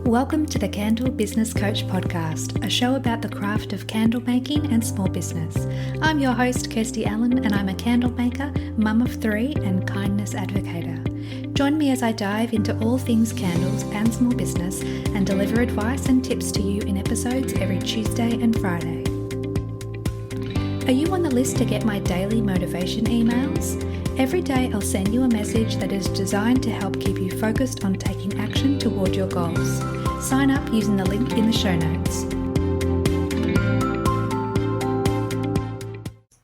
Welcome to the Candle Business Coach Podcast, a show about the craft of candle making and small business. I'm your host, Kirsty Allen, and I'm a candle maker, mum of three, and kindness advocator. Join me as I dive into all things candles and small business and deliver advice and tips to you in episodes every Tuesday and Friday. Are you on the list to get my daily motivation emails? Every day I'll send you a message that is designed to help keep you focused on taking action toward your goals. Sign up using the link in the show notes.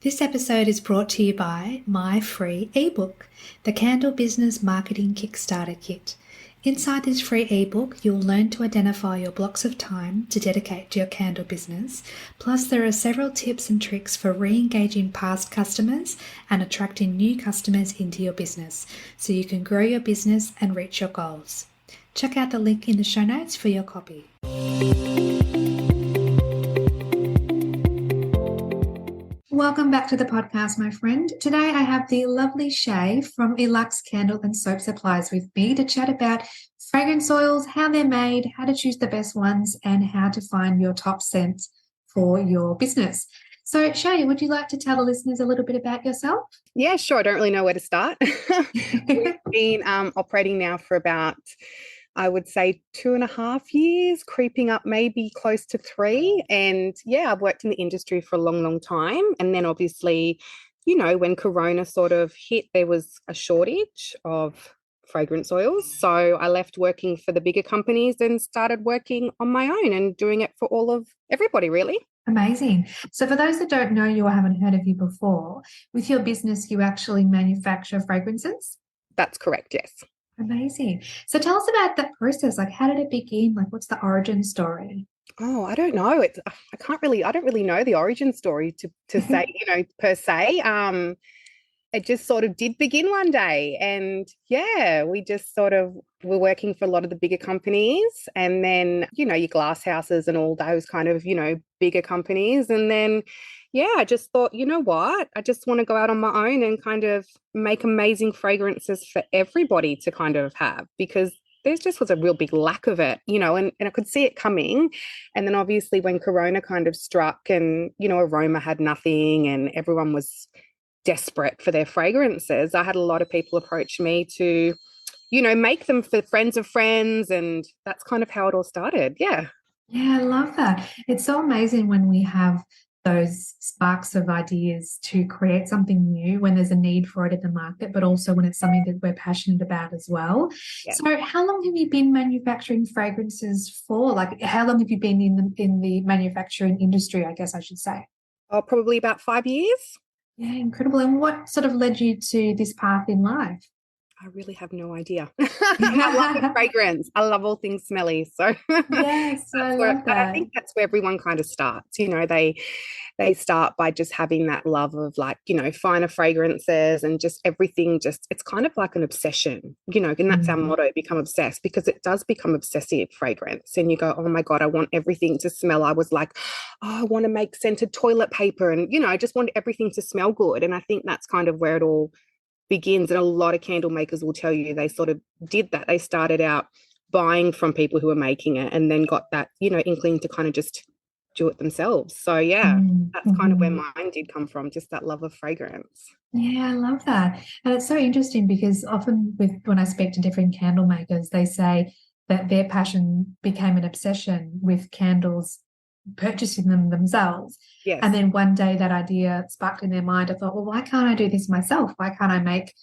This episode is brought to you by my free ebook, the Candle Business Marketing Kickstarter Kit. Inside this free ebook, you'll learn to identify your blocks of time to dedicate to your candle business. Plus, there are several tips and tricks for re-engaging past customers and attracting new customers into your business so you can grow your business and reach your goals. Check out the link in the show notes for your copy. Welcome back to the podcast, my friend. Today I have the lovely SHAE from Eiluxe Candle and Soap Supplies with me to chat about fragrance oils, how they're made, how to choose the best ones, and how to find your top scents for your business. So, SHAE, would you like to tell the listeners a little bit about yourself? Yeah, sure. I don't really know where to start. We've been operating now for about, I would say, 2.5 years, creeping up maybe close to 3. And yeah, I've worked in the industry for a long, long time. And then obviously, you know, when Corona sort of hit, there was a shortage of fragrance oils. So I left working for the bigger companies and started working on my own and doing it for all of everybody, really. Amazing. So for those that don't know you or haven't heard of you before, with your business, you actually manufacture fragrances? That's correct, yes. Amazing. So tell us about that process. Like, how did it begin? Like, what's the origin story? Oh, I don't know. I don't really know the origin story to say, per se. It just sort of did begin one day. And yeah, we just sort of were working for a lot of the bigger companies and then, your glass houses and all those kind of, bigger companies. And then, yeah, I just thought, you know what? I just want to go out on my own and kind of make amazing fragrances for everybody to kind of have, because there just was a real big lack of it, and I could see it coming. And then obviously when Corona kind of struck and, Aroma had nothing and everyone was desperate for their fragrances, I had a lot of people approach me to, make them for friends of friends. And that's kind of how it all started. Yeah. Yeah, I love that. It's so amazing when we have those sparks of ideas to create something new when there's a need for it in the market, but also when it's something that we're passionate about as well. Yeah. So how long have you been manufacturing fragrances for? Like, how long have you been in the manufacturing industry, I guess I should say? Oh, probably about 5 years. Yeah, incredible. And what sort of led you to this path in life? I really have no idea. I love fragrance. I love all things smelly. So yes, I love that. I think that's where everyone kind of starts. They start by just having that love of finer fragrances and just everything. It's kind of like an obsession, and that's our motto: become obsessed, because it does become obsessive fragrance. And you go, oh my God, I want everything to smell. I was like, oh, I want to make scented toilet paper, and I just want everything to smell good. And I think that's kind of where it all begins. And a lot of candle makers will tell you they sort of did that. They started out buying from people who were making it and then got that, inkling to kind of just do it themselves. So yeah, that's kind of where mine did come from, just that love of fragrance. Yeah, I love that. And it's so interesting because often when I speak to different candle makers, they say that their passion became an obsession with candles, purchasing them themselves. Yes. And then one day that idea sparked in their mind. I thought, well, why can't I do this myself? Why can't I make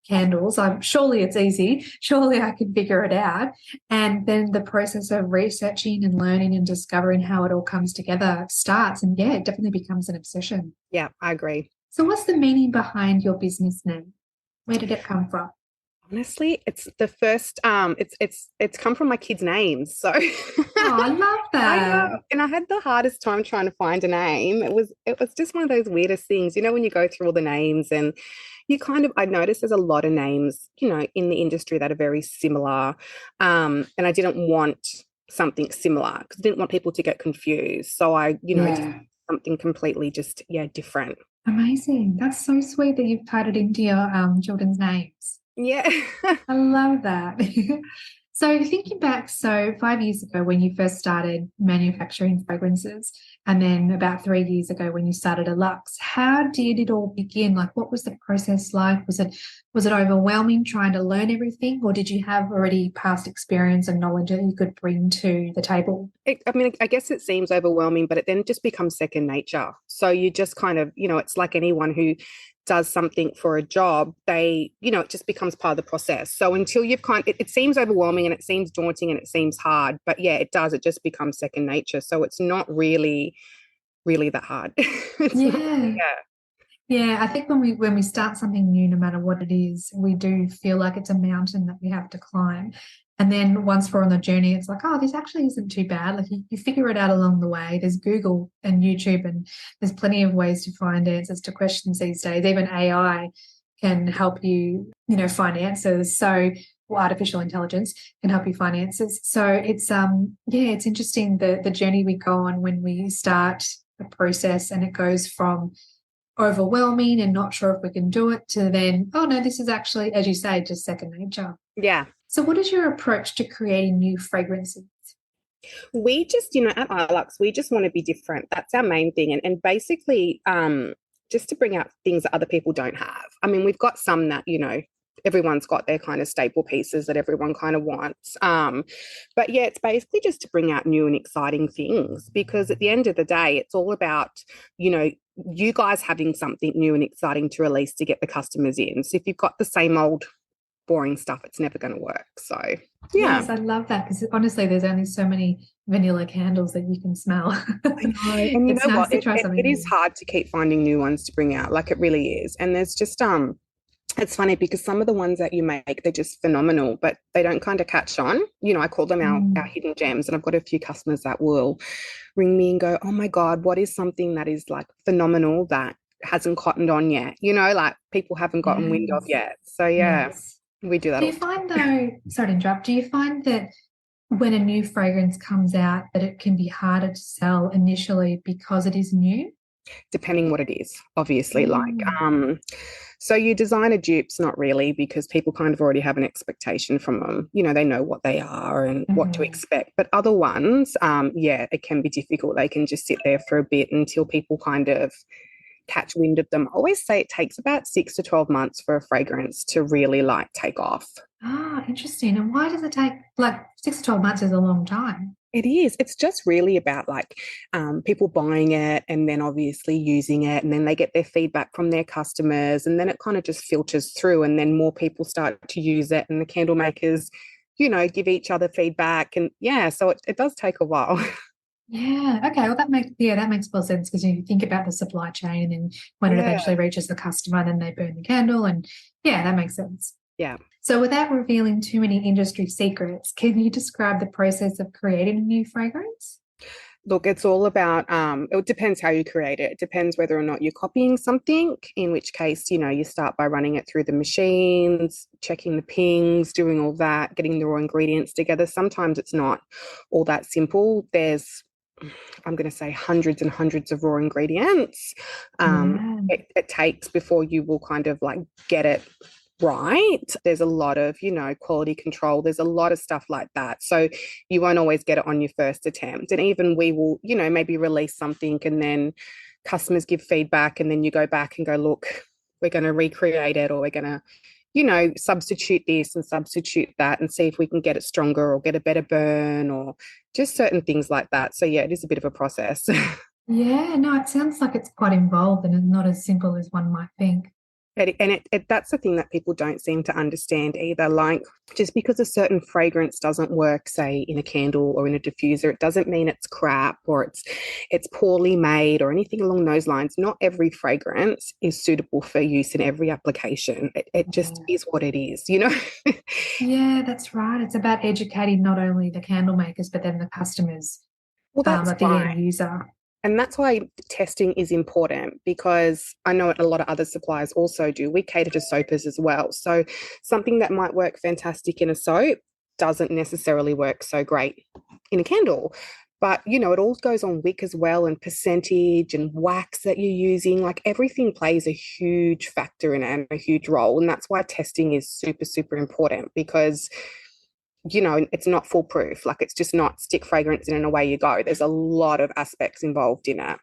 candles? Surely it's easy. Surely I can figure it out. And then the process of researching and learning and discovering how it all comes together starts. And yeah, it definitely becomes an obsession. Yeah, I agree. So what's the meaning behind your business name? Where did it come from? Honestly, it's the first, it's come from my kids' names. So oh, I love that. And I had the hardest time trying to find a name. It was just one of those weirdest things, when you go through all the names and I noticed there's a lot of names, in the industry that are very similar. And I didn't want something similar because I didn't want people to get confused. So I, did something completely different. Amazing. That's so sweet that you've tied it into your children's names. Yeah. I love that. So thinking back, so 5 years ago when you first started manufacturing fragrances, and then about 3 years ago when you started Eiluxe, how did it all begin? Like, what was the process like? Was it overwhelming trying to learn everything, or did you have already past experience and knowledge that you could bring to the table? I mean, I guess it seems overwhelming, but it then just becomes second nature. So you just kind of, it's like anyone who does something for a job, it just becomes part of the process. So until you've it seems overwhelming and it seems daunting and it seems hard, but yeah, it does. It just becomes second nature. So it's not really, really that hard. Yeah. Yeah, I think when we start something new, no matter what it is, we do feel like it's a mountain that we have to climb. And then once we're on the journey, it's like, oh, this actually isn't too bad. Like you figure it out along the way. There's Google and YouTube, and there's plenty of ways to find answers to questions these days. Even AI can help you, find answers. So artificial intelligence can help you find answers. So it's interesting the journey we go on when we start the process, and it goes from overwhelming and not sure if we can do it to then, oh no, this is actually, as you say, just second nature. Yeah. So what is your approach to creating new fragrances? We just, at Eiluxe, we just want to be different. That's our main thing. And basically, just to bring out things that other people don't have. I mean, we've got some that, everyone's got their kind of staple pieces that everyone kind of wants. But yeah, it's basically just to bring out new and exciting things, because at the end of the day, it's all about, you guys having something new and exciting to release to get the customers in. So if you've got the same old boring stuff, it's never going to work. So yeah. Yes, I love that, because honestly, there's only so many vanilla candles that you can smell. I know. And you know what? It is hard to keep finding new ones to bring out. Like, it really is. And there's just it's funny because some of the ones that you make, they're just phenomenal, but they don't kind of catch on. I call them our hidden gems, and I've got a few customers that will ring me and go, oh my God, what is something that is like phenomenal that hasn't cottoned on yet? Like people haven't gotten wind of yet. So yeah, we do that. Do you find though, sorry to interrupt, do you find that when a new fragrance comes out that it can be harder to sell initially because it is new? Depending what it is, obviously. So your designer dupes, not really, because people kind of already have an expectation from them. They know what they are and what to expect. But other ones, it can be difficult. They can just sit there for a bit until people kind of catch wind of them. I always say it takes about 6 to 12 months for a fragrance to really take off. Interesting. And why does it take 6 to 12 months is a long time? It is. It's just really about people buying it and then obviously using it, and then they get their feedback from their customers, and then it kind of just filters through, and then more people start to use it, and the candle makers, give each other feedback, and so it does take a while. Yeah. Okay. Well, that makes more sense, because you think about the supply chain and when it eventually reaches the customer, then they burn the candle, and that makes sense. Yeah. So without revealing too many industry secrets, can you describe the process of creating a new fragrance? Look, it's all about, it depends how you create it. It depends whether or not you're copying something, in which case, you start by running it through the machines, checking the pings, doing all that, getting the raw ingredients together. Sometimes it's not all that simple. There's, I'm going to say, hundreds and hundreds of raw ingredients. It takes before you will kind of get it right. There's a lot of, quality control. There's a lot of stuff like that. So you won't always get it on your first attempt. And even we will, maybe release something, and then customers give feedback, and then you go back and go, look, we're going to recreate it, or we're going to, substitute this and substitute that, and see if we can get it stronger or get a better burn, or just certain things like that. So yeah, it is a bit of a process. Yeah, no, it sounds like it's quite involved and not as simple as one might think. And that's the thing that people don't seem to understand either. Just because a certain fragrance doesn't work, say, in a candle or in a diffuser, it doesn't mean it's crap or it's poorly made or anything along those lines. Not every fragrance is suitable for use in every application. It just is what it is, Yeah, that's right. It's about educating not only the candle makers, but then the customers, that's the end user. And that's why testing is important, because I know a lot of other suppliers also do. We cater to soapers as well. So something that might work fantastic in a soap doesn't necessarily work so great in a candle. But, it all goes on wick as well, and percentage and wax that you're using. Everything plays a huge factor in it and a huge role. And that's why testing is super, super important, because you know, it's not foolproof. Like, it's just not stick fragrance in and away you go. There's a lot of aspects involved in it.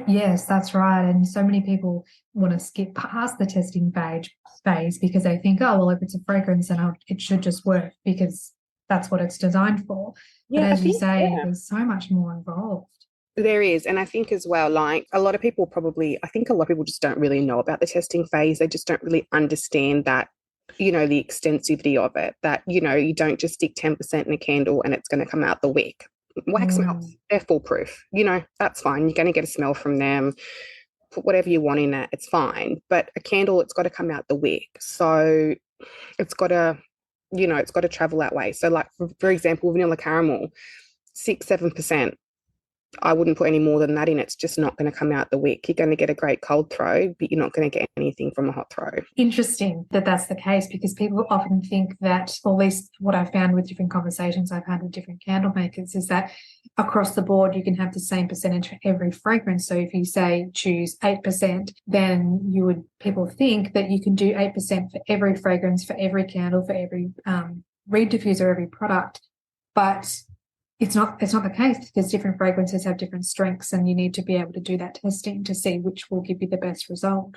Yes, that's right. And so many people want to skip past the testing phase because they think, oh, well, if it's a fragrance, then it should just work because that's what it's designed for. But Yeah, I as you think, say, yeah. there's so much more involved. There is. And I think as well, like I think a lot of people just don't really know about the testing phase. They just don't really understand that, you know, the extensivity of it, that, you know, you don't just stick 10% in a candle and it's going to come out the wick. Wax melts, they're foolproof. You know, that's fine. You're going to get a smell from them. Put whatever you want in it, it's fine. But a candle, it's got to come out the wick. So it's got to, you know, it's got to travel that way. So, like, for example, vanilla caramel, 6-7%. I wouldn't put any more than that in. It's just not going to come out the wick. You're going to get a great cold throw, but you're not going to get anything from a hot throw. Interesting that that's the case, because people often think that, or at least what I've found with different conversations I've had with different candle makers, is that across the board you can have the same percentage for every fragrance. So if you say choose 8%, then people think that you can do 8% for every fragrance, for every candle, for every reed diffuser, every product. But it's not the case, because different fragrances have different strengths, and you need to be able to do that testing to see which will give you the best result.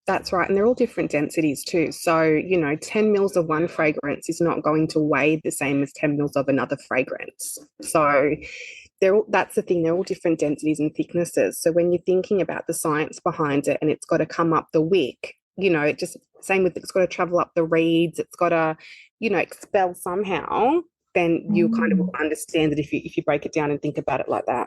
That's right. And they're all different densities too. So, you know, 10 mils of one fragrance is not going to weigh the same as 10 mils of another fragrance. So that's the thing. They're all different densities and thicknesses. So when you're thinking about the science behind it, and it's got to come up the wick, you know, it just same with, it's got to travel up the reeds, it's got to, you know, expel somehow, then you kind of understand it if you break it down and think about it like that.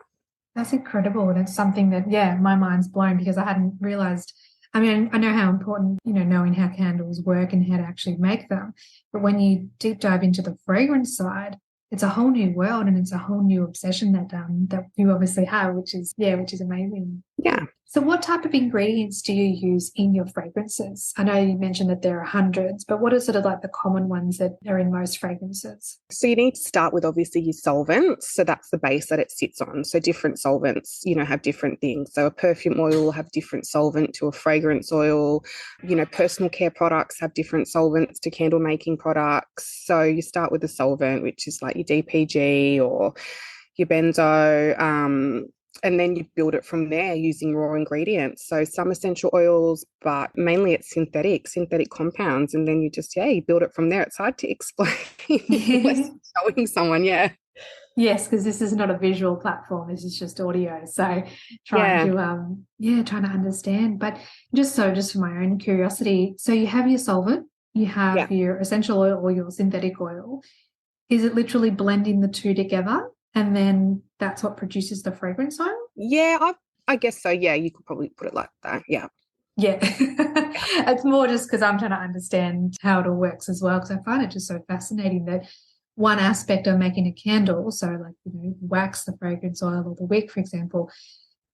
That's incredible. And it's something that, yeah, my mind's blown, because I hadn't realized. I mean, I know how important, you know, knowing how candles work and how to actually make them. But when you deep dive into the fragrance side, it's a whole new world, and it's a whole new obsession that you obviously have, which is amazing. Yeah. So what type of ingredients do you use in your fragrances? I know you mentioned that there are hundreds, but what are sort of like the common ones that are in most fragrances? So you need to start with, obviously, your solvents. So that's the base that it sits on. So different solvents, you know, have different things. So a perfume oil will have different solvent to a fragrance oil. You know, personal care products have different solvents to candle making products. So you start with the solvent, which is like your DPG or your benzo, and then you build it from there using raw ingredients. So some essential oils, but mainly it's synthetic compounds. And then you build it from there. It's hard to explain unless showing someone, yeah. Yes, because this is not a visual platform. This is just audio. So trying to understand. But just for my own curiosity, so you have your solvent, you have your essential oil or your synthetic oil. Is it literally blending the two together, and then that's what produces the fragrance oil? Yeah, I guess so. Yeah, you could probably put it like that. Yeah. Yeah. It's more just because I'm trying to understand how it all works as well, because I find it just so fascinating that one aspect of making a candle, so like, you know, wax, the fragrance oil, or the wick, for example,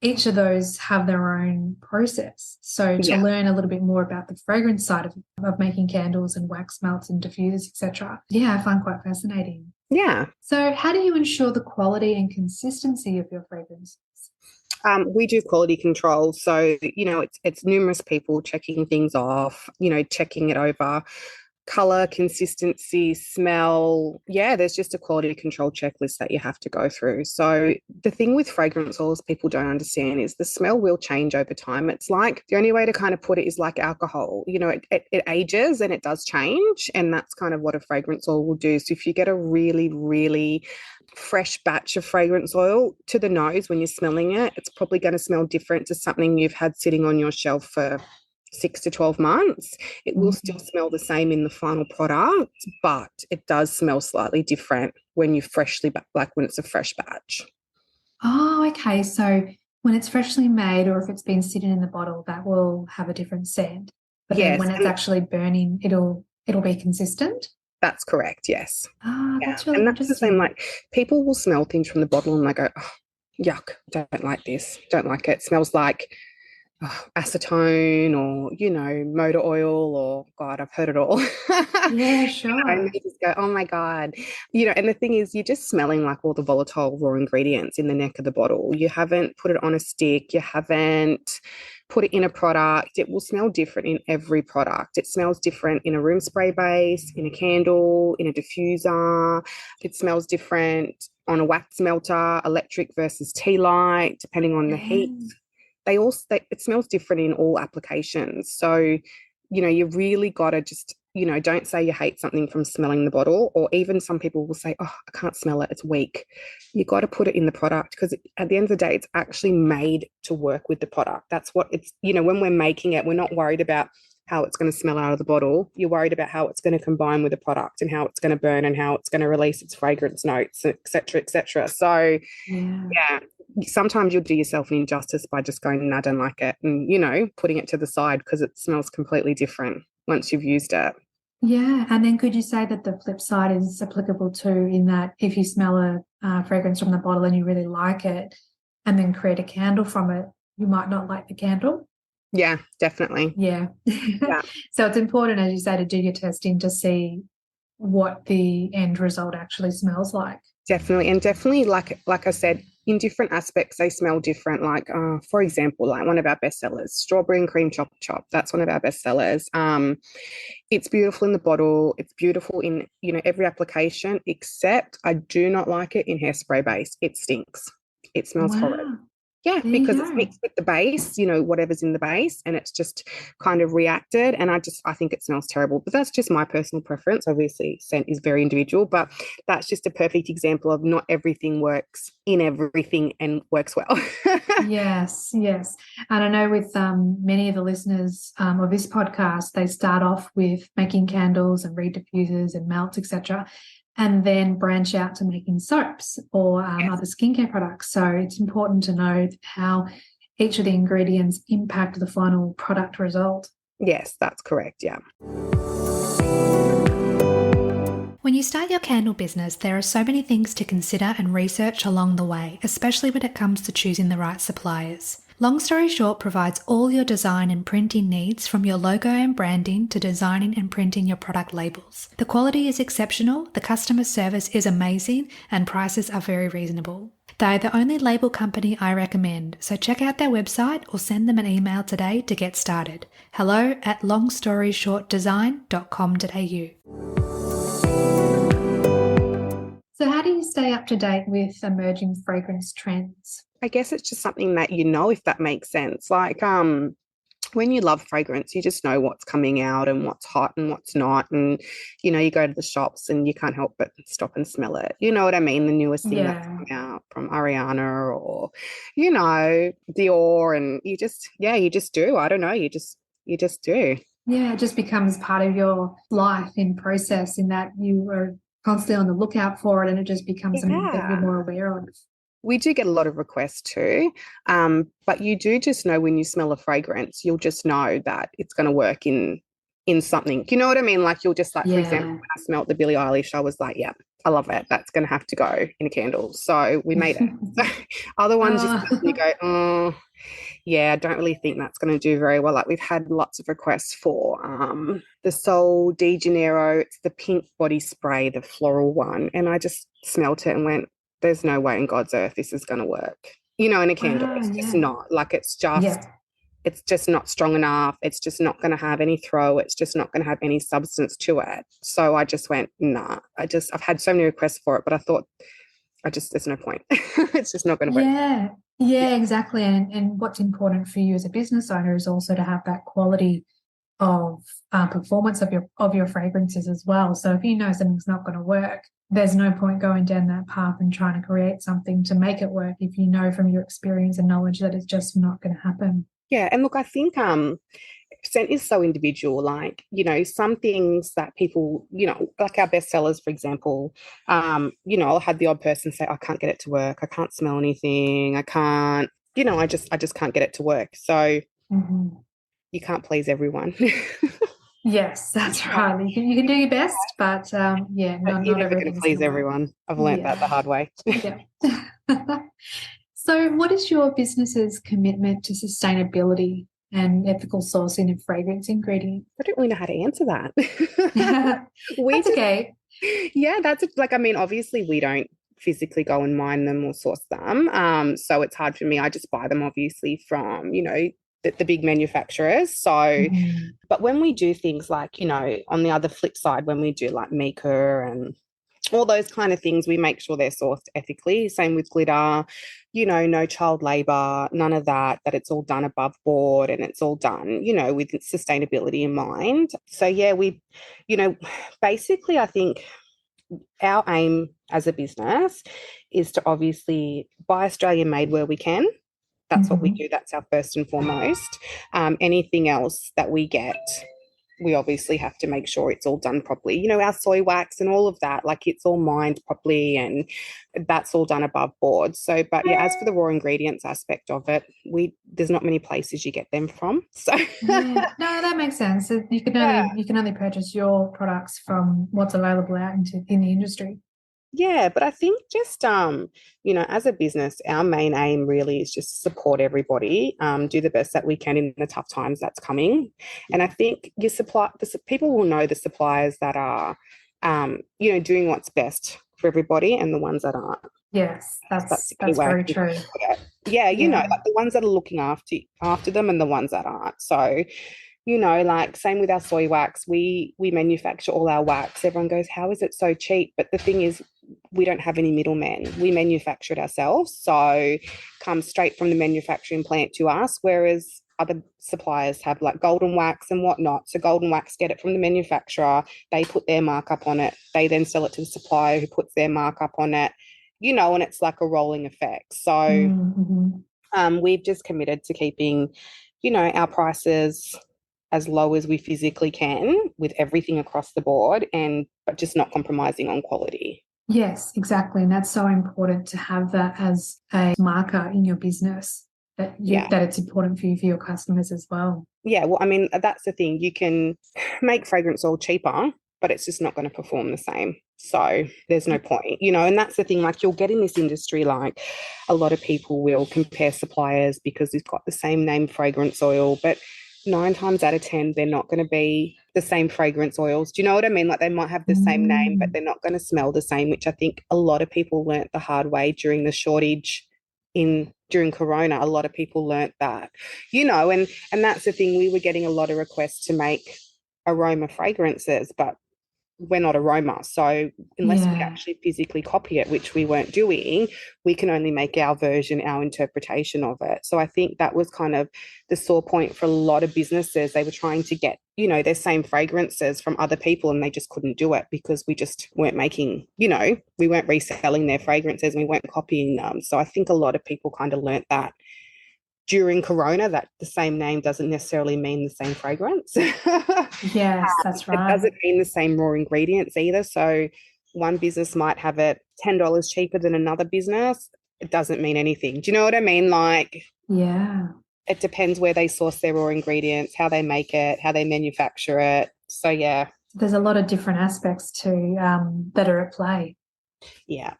each of those have their own process. So to learn a little bit more about the fragrance side of making candles and wax melts and diffusers, etc., I find quite fascinating. Yeah. So how do you ensure the quality and consistency of your fragrances? We do quality control. So, you know, it's numerous people checking things off, you know, checking it over. Color, consistency, smell. Yeah, there's just a quality control checklist that you have to go through. So the thing with fragrance oils people don't understand is the smell will change over time. It's like, the only way to kind of put it is like alcohol. You know, it ages and it does change. And that's kind of what a fragrance oil will do. So if you get a really, really fresh batch of fragrance oil to the nose when you're smelling it, it's probably going to smell different to something you've had sitting on your shelf for 6 to 12 months. It will still smell the same in the final product, but it does smell slightly different when you when it's a fresh batch. Oh, okay. So when it's freshly made, or if it's been sitting in the bottle, that will have a different scent. But then when it's actually burning, it'll be consistent. That's correct. Yes. That's really and interesting. that's the same. Like, people will smell things from the bottle and they go, oh, yuck, don't like this, don't like it. It smells like acetone or, motor oil or God, I've heard it all. Yeah, And sure. you just go, oh my God. And the thing is, you're just smelling like all the volatile raw ingredients in the neck of the bottle. You haven't put it on a stick. You haven't put it in a product. It will smell different in every product. It smells different in a room spray base, in a candle, in a diffuser. It smells different on a wax melter, electric versus tea light, depending on the heat. Yeah. It smells different in all applications. So, you really got to just, don't say you hate something from smelling the bottle, or even some people will say, oh, I can't smell it, it's weak. You got to put it in the product, because at the end of the day, it's actually made to work with the product. That's what it's, when we're making it, we're not worried about how it's going to smell out of the bottle. You're worried about how it's going to combine with the product and how it's going to burn and how it's going to release its fragrance notes, et cetera, et cetera. So, Yeah. yeah, sometimes you'll do yourself an injustice by just going, no, I don't like it, and, putting it to the side because it smells completely different once you've used it. Yeah. And then could you say that the flip side is applicable too, in that if you smell a fragrance from the bottle and you really like it and then create a candle from it, you might not like the candle? Yeah, definitely. Yeah. Yeah, So it's important, as you say, to do your testing to see what the end result actually smells like. definitely. And definitely, like I said, in different aspects, they smell different. Like, for example, like one of our bestsellers, strawberry and cream chop chop. That's one of our bestsellers. It's beautiful in the bottle. It's beautiful in, every application, except I do not like it in hairspray base. It stinks. It smells horrid. Wow. Yeah, There you because it's go. mixed with the base, whatever's in the base, and it's just kind of reacted. And I think it smells terrible. But that's just my personal preference. Obviously, scent is very individual, but that's just a perfect example of not everything works in everything and works well. Yes, yes. And I know with many of the listeners of this podcast, they start off with making candles and reed diffusers and melts, etc., and then branch out to making soaps or Yes, other skincare products. So it's important to know how each of the ingredients impact the final product result. yes, that's correct. Yeah. When you start your candle business, there are so many things to consider and research along the way, especially when it comes to choosing the right suppliers. Long Story Short provides all your design and printing needs, from your logo and branding to designing and printing your product labels. The quality is exceptional, the customer service is amazing, and prices are very reasonable. They're the only label company I recommend, so check out their website or send them an email today to get started. hello@longstoryshortdesign.com.au. So how do you stay up to date with emerging fragrance trends? I guess it's just something that if that makes sense. Like, when you love fragrance, you just know what's coming out and what's hot and what's not. And, you go to the shops and you can't help but stop and smell it. You know what I mean? The newest thing that's Yeah. come out from Ariana or, Dior. And you just do. I don't know. You just do. Yeah, it just becomes part of your life in process, in that you are constantly on the lookout for it, and it just becomes something that you're Yeah. more aware of. We do get a lot of requests too. But you do just know when you smell a fragrance, you'll just know that it's going to work in something. You know what I mean? Like, you'll just, like, for example, Yeah. when I smelled the Billie Eilish, I was like, yeah, I love it. That's going to have to go in a candle. So we made it. So other ones you Oh, go, oh, yeah, I don't really think that's going to do very well. Like, we've had lots of requests for the Sol de Janeiro. It's the pink body spray, the floral one. And I just smelt it and went, there's no way in God's earth this is going to work. In a candle, wow, it's just yeah. not. Like, Yeah. it's just not strong enough. It's just not going to have any throw. It's just not going to have any substance to it. So I just went, nah. I've had so many requests for it, but I thought, there's no point. It's just not going to work. Yeah. Yeah. Yeah, exactly. And what's important for you as a business owner is also to have that quality of performance of your fragrances as well. So if you know something's not going to work, there's no point going down that path and trying to create something to make it work if you know from your experience and knowledge that it's just not going to happen. Yeah. And look, I think scent is so individual. Like, some things that people, like our bestsellers, for example, I'll have the odd person say, I can't get it to work. I can't smell anything. I can't, I just can't get it to work. So Mhm. you can't please everyone. Yes, that's right. You can do your best, but yeah, But not you're not never going to everything's going please to work. everyone. I've learnt that the Yeah, hard way. yeah. So what is your business's commitment to sustainability and ethical sourcing of fragrance ingredients? I don't really know how to answer that. That's okay. Yeah, like, I mean, obviously we don't physically go and mine them or source them. So it's hard for me. I just buy them obviously from, the big manufacturers. So, but when we do things like, on the other flip side, when we do like Mika and all those kind of things, we make sure they're sourced ethically. Same with glitter, no child labor, none of that it's all done above board and it's all done, with sustainability in mind. So yeah, basically I think our aim as a business is to obviously buy Australian made where we can. That's what we do. That's our first and foremost. Anything else that we get, we obviously have to make sure it's all done properly. Our soy wax and all of that, like it's all mined properly and that's all done above board. So, but yeah, as for the raw ingredients aspect of it, there's not many places you get them from. So yeah. No, that makes sense. So you can only purchase your products from what's available out in the industry. Yeah, but I think just as a business, our main aim really is just support everybody, do the best that we can in the tough times that's coming. And I think people will know the suppliers that are doing what's best for everybody and the ones that aren't. Yes, that's very true. Yeah, like the ones that are looking after them and the ones that aren't. So like same with our soy wax, we manufacture all our wax. Everyone goes, how is it so cheap? But the thing is, we don't have any middlemen. We manufacture it ourselves. So comes straight from the manufacturing plant to us, whereas other suppliers have like golden wax and whatnot. So golden wax, get it from the manufacturer. They put their markup on it. They then sell it to the supplier who puts their markup on it, and it's like a rolling effect. So we've just committed to keeping, our prices as low as we physically can with everything across the board but just not compromising on quality. Yes, exactly. And that's so important to have that as a marker in your business that it's important for you, for your customers as well. Yeah, well, I mean, that's the thing. You can make fragrance oil cheaper, but it's just not going to perform the same. So there's no point, and that's the thing, like you'll get in this industry, like a lot of people will compare suppliers because we've got the same name fragrance oil, but 9 times out of 10, they're not going to be the same fragrance oils. Do you know what I mean? Like they might have the same name, but they're not going to smell the same, which I think a lot of people learnt the hard way during the shortage during Corona. A lot of people learnt that, and that's the thing. We were getting a lot of requests to make aroma fragrances, but we're not aroma. So unless we actually physically copy it, which we weren't doing, we can only make our version, our interpretation of it. So I think that was kind of the sore point for a lot of businesses. They were trying to get, their same fragrances from other people and they just couldn't do it because we just weren't making, we weren't reselling their fragrances and we weren't copying them. So I think a lot of people kind of learnt that during Corona, that the same name doesn't necessarily mean the same fragrance. Yes, that's right. It doesn't mean the same raw ingredients either. So one business might have it $10 cheaper than another business. It doesn't mean anything. Do you know what I mean? Like, yeah, it depends where they source their raw ingredients, how they make it, how they manufacture it. So yeah. There's a lot of different aspects that are at play. Yeah.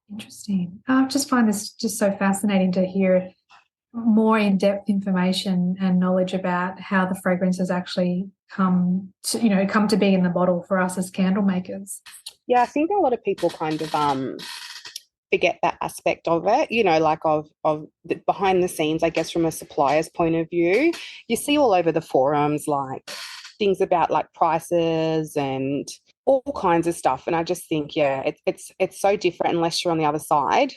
Interesting. I just find this just so fascinating to hear more in-depth information and knowledge about how the fragrances actually come to be in the bottle for us as candle makers. Yeah, I think a lot of people kind of forget that aspect of it, like of the behind the scenes, I guess, from a supplier's point of view. You see all over the forums like things about like prices and all kinds of stuff, and I just think it's so different unless you're on the other side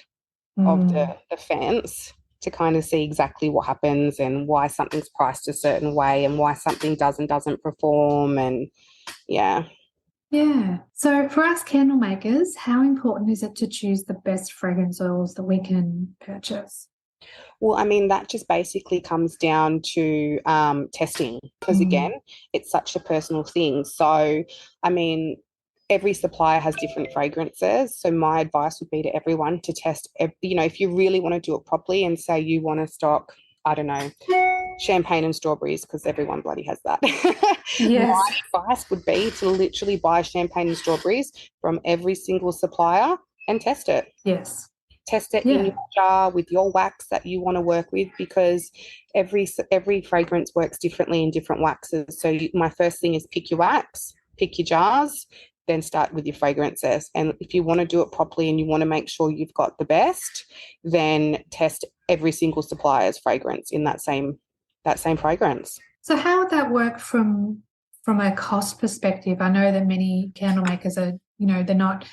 of the fence to kind of see exactly what happens and why something's priced a certain way and why something doesn't perform. And yeah. So for us candle makers, how important is it to choose the best fragrance oils that we can purchase? Well, I mean, that just basically comes down to testing because, again, it's such a personal thing. So, I mean, every supplier has different fragrances. So my advice would be to everyone to test, if you really want to do it properly and say you want to stock, I don't know, champagne and strawberries, because everyone bloody has that. Yes. My advice would be to literally buy champagne and strawberries from every single supplier and test it. Yes. Test it in Yeah. your jar with your wax that you want to work with, because every fragrance works differently in different waxes. So my first thing is pick your wax, pick your jars, then start with your fragrances. And if you want to do it properly and you want to make sure you've got the best, then test every single supplier's fragrance in that same fragrance. So how would that work from a cost perspective? I know that many candle makers are, they're not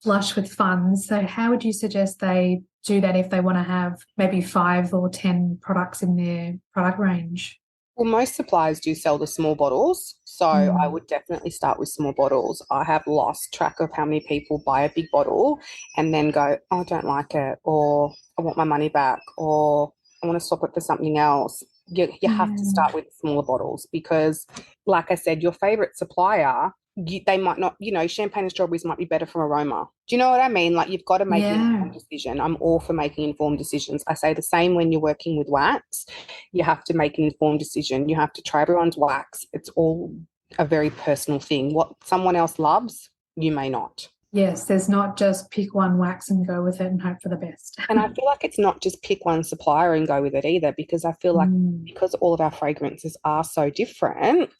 flush with funds. So how would you suggest they do that if they want to have maybe 5 or 10 products in their product range? Well, most suppliers do sell the small bottles, so I would definitely start with small bottles. I have lost track of how many people buy a big bottle and then go, oh, I don't like it, or I want my money back, or I want to swap it for something else. You have to start with smaller bottles because, like I said, your favorite supplier, they might not, champagne and strawberries might be better from aroma. Do you know what I mean? Like, you've got to make an informed decision. I'm all for making informed decisions. I say the same when you're working with wax. You have to make an informed decision. You have to try everyone's wax. It's all a very personal thing. What someone else loves, you may not. Yes, there's not just pick one wax and go with it and hope for the best. And I feel like it's not just pick one supplier and go with it either, because I feel like because all of our fragrances are so different,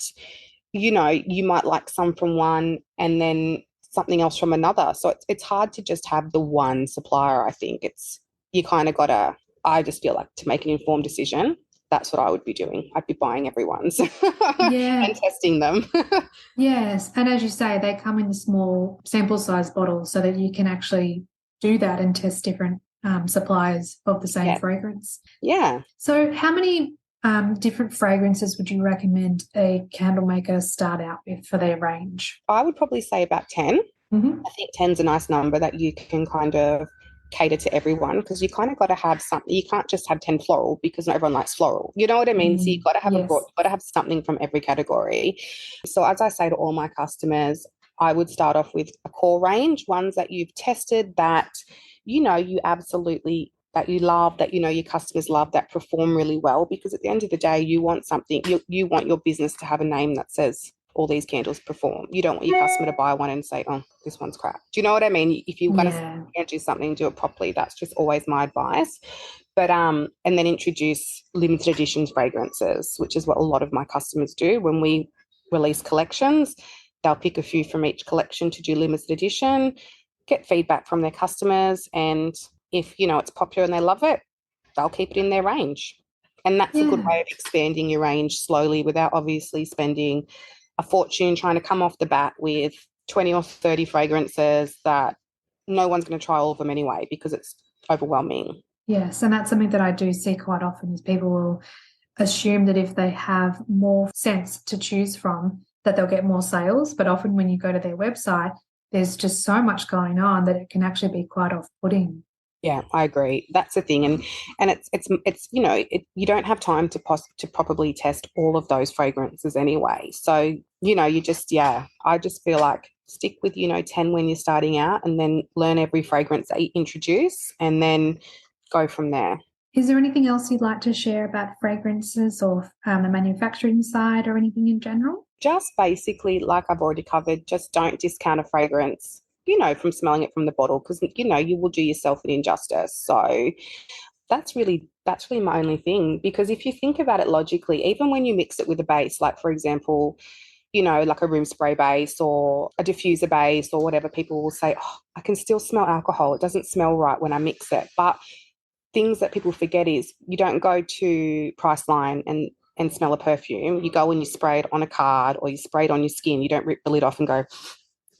you might like some from one and then something else from another. So it's hard to just have the one supplier. I think you kind of got to, I just feel like to make an informed decision, that's what I would be doing. I'd be buying everyone's and testing them. Yes. And as you say, they come in the small sample size bottles so that you can actually do that and test different suppliers of the same fragrance. Yeah. So how many different fragrances would you recommend a candle maker start out with for their range? I would probably say about 10. I think 10's a nice number that you can kind of cater to everyone, because you kind of got to have something. You can't just have 10 floral because not everyone likes floral. You know what I mean? So you've got to have you've got to have something from every category. So as I say to all my customers, I would start off with a core range, ones that you've tested that, you absolutely, that you love, that, your customers love, that perform really well, because at the end of the day, you want something, you want your business to have a name that says, all these candles perform. You don't want your customer to buy one and say, oh, this one's crap. Do you know what I mean? If you're going to do something, do it properly. That's just always my advice. But and then introduce limited edition fragrances, which is what a lot of my customers do. When we release collections, they'll pick a few from each collection to do limited edition, get feedback from their customers, and if it's popular and they love it, they'll keep it in their range. And that's a good way of expanding your range slowly without obviously spending a fortune trying to come off the bat with 20 or 30 fragrances that no one's going to try all of them anyway, because it's overwhelming. Yes, and that's something that I do see quite often, is people will assume that if they have more scents to choose from, that they'll get more sales. But often when you go to their website, there's just so much going on that it can actually be quite off-putting. Yeah, I agree. That's the thing, and it's you don't have time to probably test all of those fragrances anyway. So you just I just feel like stick with 10 when you're starting out, and then learn every fragrance that you introduce, and then go from there. Is there anything else you'd like to share about fragrances or the manufacturing side or anything in general? Just basically, like I've already covered, just don't discount a fragrance, from smelling it from the bottle, because, you will do yourself an injustice. So that's really my only thing, because if you think about it logically, even when you mix it with a base, like for example, like a room spray base or a diffuser base or whatever, people will say, oh, I can still smell alcohol. It doesn't smell right when I mix it. But things that people forget is you don't go to Priceline and smell a perfume. You go and you spray it on a card or you spray it on your skin. You don't rip the lid off and go,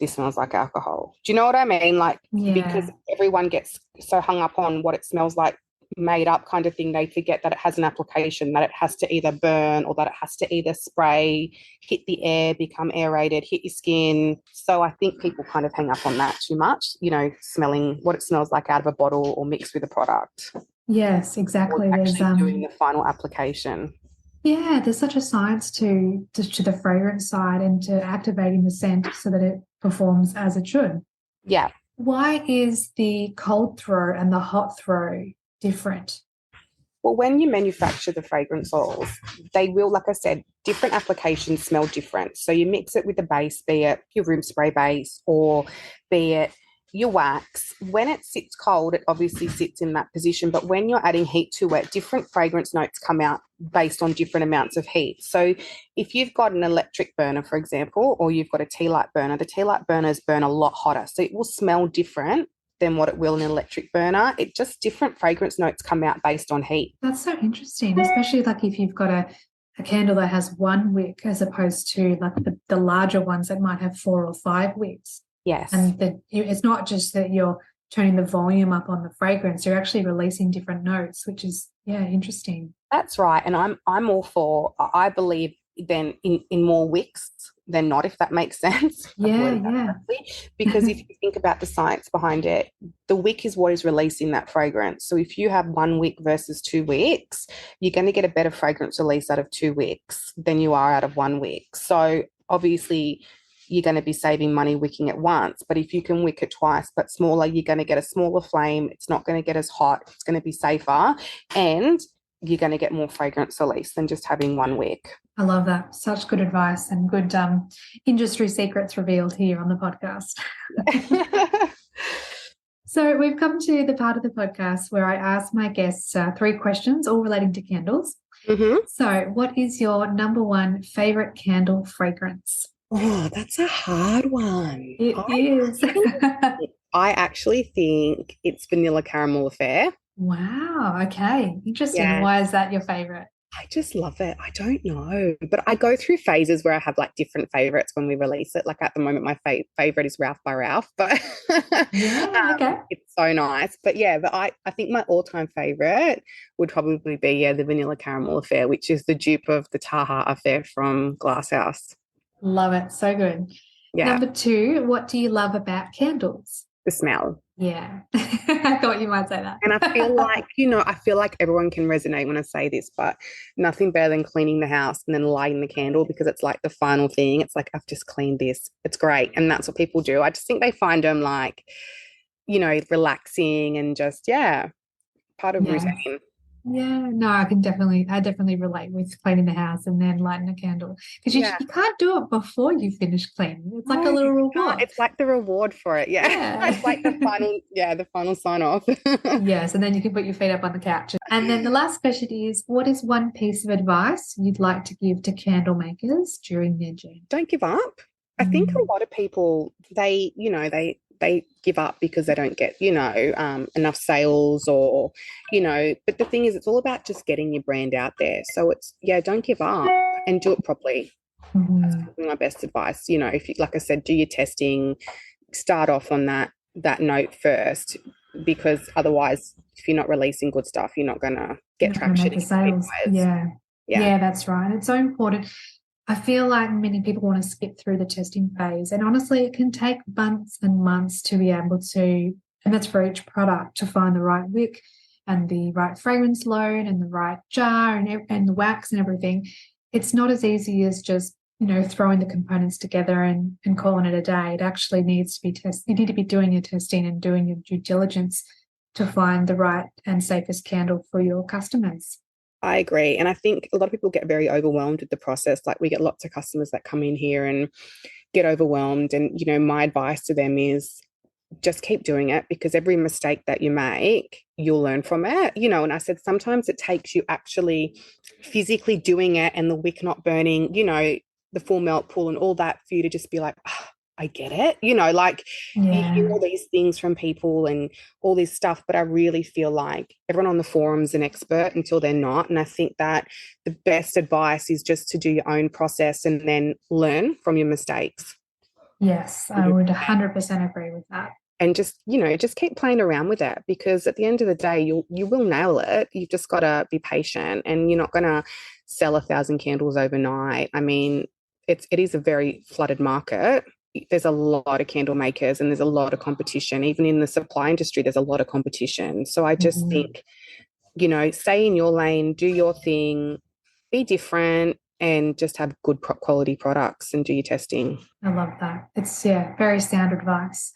this smells like alcohol. Do you know what I mean? Like, because everyone gets so hung up on what it smells like, made up kind of thing, they forget that it has an application, that it has to either burn or that it has to either spray, hit the air, become aerated, hit your skin. So I think people kind of hang up on that too much, smelling what it smells like out of a bottle or mixed with a product. Yes, exactly. Or actually doing the final application. Yeah, there's such a science to the fragrance side and to activating the scent so that it performs as it should. Yeah. Why is the cold throw and the hot throw different? Well, when you manufacture the fragrance oils, they will, like I said, different applications smell different. So you mix it with the base, be it your room spray base or be it your wax, when it sits cold, it obviously sits in that position. But when you're adding heat to it, different fragrance notes come out based on different amounts of heat. So if you've got an electric burner, for example, or you've got a tea light burner, the tea light burners burn a lot hotter. So it will smell different than what it will in an electric burner. It just different fragrance notes come out based on heat. That's so interesting, especially like if you've got a candle that has one wick as opposed to like the larger ones that might have 4 or 5 wicks. Yes. And it's not just that you're turning the volume up on the fragrance, you're actually releasing different notes, which is, yeah, interesting. That's right. And I'm all for, I believe then in more wicks than not, if that makes sense. Yeah. Because if you think about the science behind it, the wick is what is releasing that fragrance. So if you have 1 wick versus 2 wicks, you're going to get a better fragrance release out of 2 wicks than you are out of 1 wick. So obviously you're going to be saving money wicking it once, but if you can wick it twice but smaller, you're going to get a smaller flame. It's not going to get as hot. It's going to be safer, and you're going to get more fragrance release than just having 1 wick. I love that. Such good advice and good industry secrets revealed here on the podcast. So we've come to the part of the podcast where I ask my guests 3 questions, all relating to candles. Mm-hmm. So what is your number 1 favorite candle fragrance? Oh, that's a hard one. It is. I actually think it's Vanilla Caramel Affair. Wow. Okay. Interesting. Yeah. Why is that your favorite? I just love it. I don't know, but I go through phases where I have like different favorites when we release it. Like at the moment, my favorite is Ralph by Ralph, but yeah, okay. It's so nice. But yeah, but I think my all-time favorite would probably be the Vanilla Caramel Affair, which is the dupe of the Taha Affair from Glasshouse. Love it. So good. Yeah. Number 2, what do you love about candles? The smell. Yeah. I thought you might say that. And I feel like, I feel like everyone can resonate when I say this, but nothing better than cleaning the house and then lighting the candle, because it's like the final thing. It's like, I've just cleaned this. It's great. And that's what people do. I just think they find them like, relaxing and just, part of routine. Yeah, no, I definitely relate with cleaning the house and then lighting a candle, because you can't do it before you finish cleaning. It's like a little reward. It's like the reward for it. Yeah. It's like the final sign off. Yes, and then you can put your feet up on the couch. And then the last question is, what is one piece of advice you'd like to give to candle makers during their journey? Don't give up. I think a lot of people, they give up because they don't get, enough sales or, but the thing is, it's all about just getting your brand out there. So it's, don't give up and do it properly. That's probably my best advice. If you, like I said, do your testing, start off on that note first, because otherwise, if you're not releasing good stuff, you're not going to get traction. Sales. Yeah, that's right. It's so important. I feel like many people want to skip through the testing phase, and honestly, it can take months and months to be able to, and that's for each product, to find the right wick and the right fragrance load and the right jar and the wax and everything. It's not as easy as just, throwing the components together and calling it a day. It actually needs to be tested. You need to be doing your testing and doing your due diligence to find the right and safest candle for your customers. I agree. And I think a lot of people get very overwhelmed with the process. Like, we get lots of customers that come in here and get overwhelmed. And, my advice to them is just keep doing it, because every mistake that you make, you'll learn from it. And I said, sometimes it takes you actually physically doing it and the wick not burning, the full melt pool and all that, for you to just be like, I get it, you hear all these things from people and all this stuff, but I really feel like everyone on the forum's an expert until they're not. And I think that the best advice is just to do your own process and then learn from your mistakes. Yes, I would 100% agree with that. And just, just keep playing around with it, because at the end of the day, you will nail it. You've just got to be patient, and you're not going to sell 1,000 candles overnight. I mean, it is a very flooded market. There's a lot of candle makers and there's a lot of competition. Even in the supply industry, there's a lot of competition. So I just think, stay in your lane, do your thing, be different, and just have good quality products and do your testing. I love that. It's, very sound advice.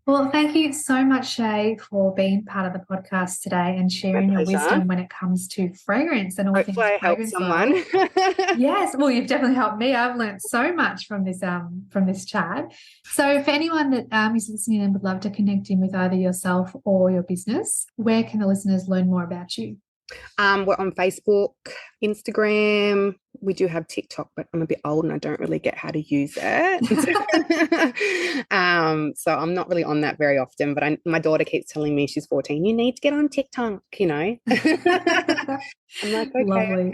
Well, thank you so much, Shay, for being part of the podcast today and My sharing your pleasure. wisdom when it comes to fragrance and all Hopefully things I help fragrance someone. love. Yes, well, you've definitely helped me. I've learned so much from this chat. So, for anyone that is listening and would love to connect in with either yourself or your business, where can the listeners learn more about you? We're on Facebook, Instagram. We do have TikTok, but I'm a bit old and I don't really get how to use it. So I'm not really on that very often, but my daughter keeps telling me, she's 14, you need to get on TikTok, you know. I'm like, okay, Lovely.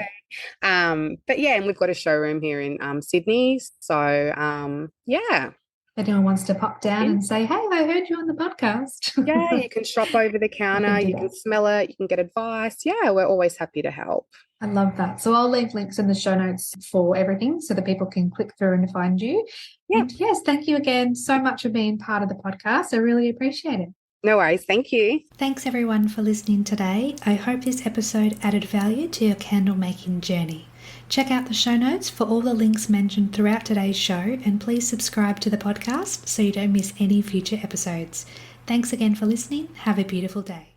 okay. But yeah, and we've got a showroom here in Sydney. So yeah. If anyone wants to pop down and say, hey, I heard you on the podcast. Yeah, you can shop over the counter, you can smell it, you can get advice. Yeah, we're always happy to help. I love that. So I'll leave links in the show notes for everything so that people can click through and find you. Yeah. And yes, thank you again so much for being part of the podcast. I really appreciate it. No worries. Thank you. Thanks everyone for listening today. I hope this episode added value to your candle making journey. Check out the show notes for all the links mentioned throughout today's show, and please subscribe to the podcast so you don't miss any future episodes. Thanks again for listening. Have a beautiful day.